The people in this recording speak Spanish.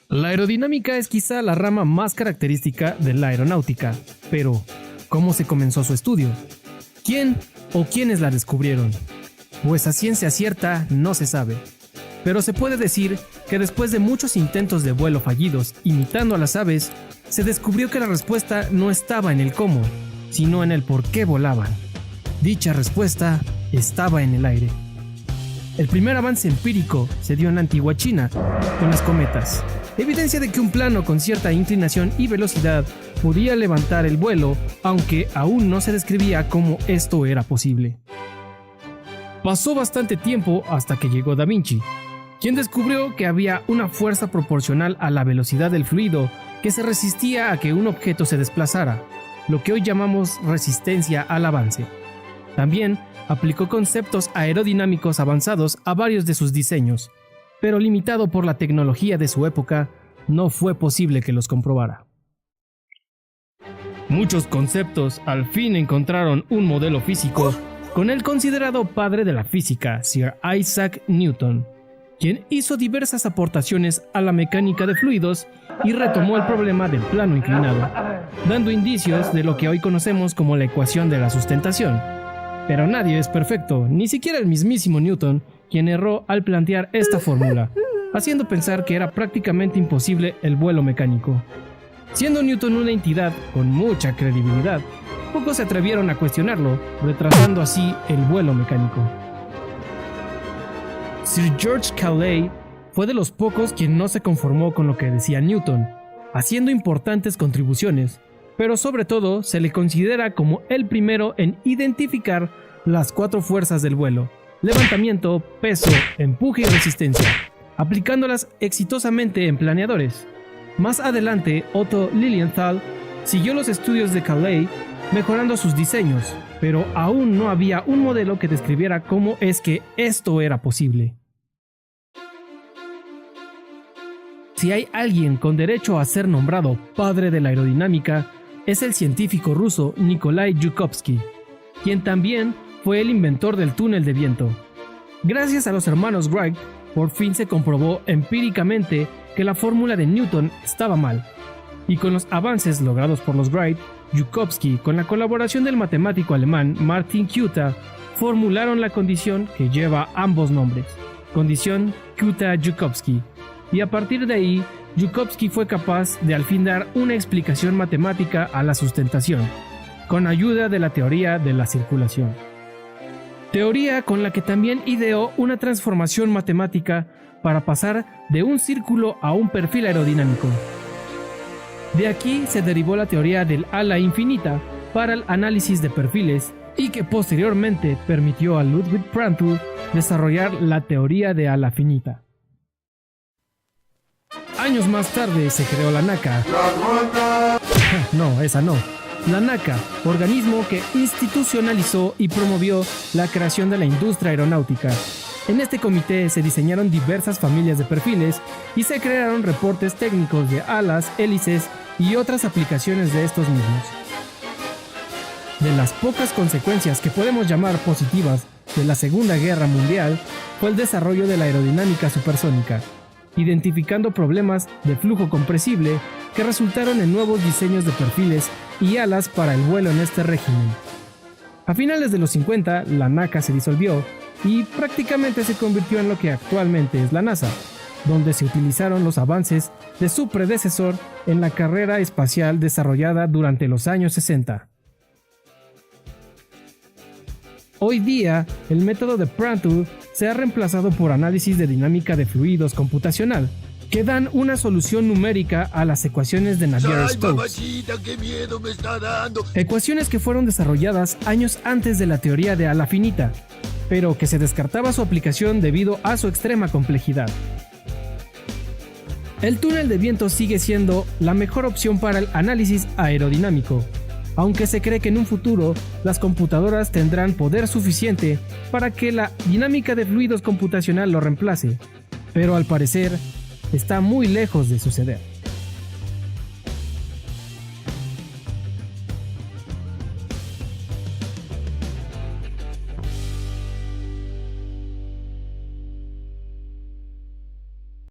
La aerodinámica es quizá la rama más característica de la aeronáutica, pero ¿cómo se comenzó su estudio? ¿Quién o quiénes la descubrieron? Pues a ciencia cierta no se sabe, pero se puede decir que después de muchos intentos de vuelo fallidos imitando a las aves, se descubrió que la respuesta no estaba en el cómo, sino en el por qué volaban. Dicha respuesta estaba en el aire. El primer avance empírico se dio en la antigua China, con las cometas, evidencia de que un plano con cierta inclinación y velocidad podía levantar el vuelo, aunque aún no se describía cómo esto era posible. Pasó bastante tiempo hasta que llegó Da Vinci, quien descubrió que había una fuerza proporcional a la velocidad del fluido que se resistía a que un objeto se desplazara, lo que hoy llamamos resistencia al avance. También aplicó conceptos aerodinámicos avanzados a varios de sus diseños, pero limitado por la tecnología de su época, no fue posible que los comprobara. Muchos conceptos al fin encontraron un modelo físico con el considerado padre de la física, Sir Isaac Newton, quien hizo diversas aportaciones a la mecánica de fluidos y retomó el problema del plano inclinado, dando indicios de lo que hoy conocemos como la ecuación de la sustentación. Pero nadie es perfecto, ni siquiera el mismísimo Newton, quien erró al plantear esta fórmula, haciendo pensar que era prácticamente imposible el vuelo mecánico. Siendo Newton una entidad con mucha credibilidad, pocos se atrevieron a cuestionarlo, retrasando así el vuelo mecánico. Sir George Cayley fue de los pocos quien no se conformó con lo que decía Newton, haciendo importantes contribuciones, pero sobre todo se le considera como el primero en identificar las 4 fuerzas del vuelo: levantamiento, peso, empuje y resistencia, aplicándolas exitosamente en planeadores. Más adelante, Otto Lilienthal siguió los estudios de Cayley, mejorando sus diseños, pero aún no había un modelo que describiera cómo es que esto era posible. Si hay alguien con derecho a ser nombrado padre de la aerodinámica, es el científico ruso Nikolai Zhukovsky, quien también fue el inventor del túnel de viento. Gracias a los hermanos Wright, por fin se comprobó empíricamente que la fórmula de Newton estaba mal, y con los avances logrados por los Wright, Zhukovsky, con la colaboración del matemático alemán Martin Kuta, formularon la condición que lleva ambos nombres, condición Kuta-Zhukovsky, y a partir de ahí, Zhukovsky fue capaz de al fin dar una explicación matemática a la sustentación, con ayuda de la teoría de la circulación. Teoría con la que también ideó una transformación matemática para pasar de un círculo a un perfil aerodinámico. De aquí se derivó la teoría del ala infinita para el análisis de perfiles y que posteriormente permitió a Ludwig Prandtl desarrollar la teoría de ala finita. Años más tarde se creó la NACA. No, esa no. La NACA, organismo que institucionalizó y promovió la creación de la industria aeronáutica. En este comité se diseñaron diversas familias de perfiles y se crearon reportes técnicos de alas, hélices y otras aplicaciones de estos mismos. De las pocas consecuencias que podemos llamar positivas de la Segunda Guerra Mundial fue el desarrollo de la aerodinámica supersónica, identificando problemas de flujo compresible que resultaron en nuevos diseños de perfiles y alas para el vuelo en este régimen. A finales de los 50, la NACA se disolvió y prácticamente se convirtió en lo que actualmente es la NASA, donde se utilizaron los avances de su predecesor en la carrera espacial desarrollada durante los años 60. Hoy día, el método de Prandtl se ha reemplazado por análisis de dinámica de fluidos computacional, que dan una solución numérica a las ecuaciones de Navier-Stokes. Ecuaciones que fueron desarrolladas años antes de la teoría de ala finita, pero que se descartaba su aplicación debido a su extrema complejidad. El túnel de viento sigue siendo la mejor opción para el análisis aerodinámico, aunque se cree que en un futuro las computadoras tendrán poder suficiente para que la dinámica de fluidos computacional lo reemplace, pero al parecer está muy lejos de suceder.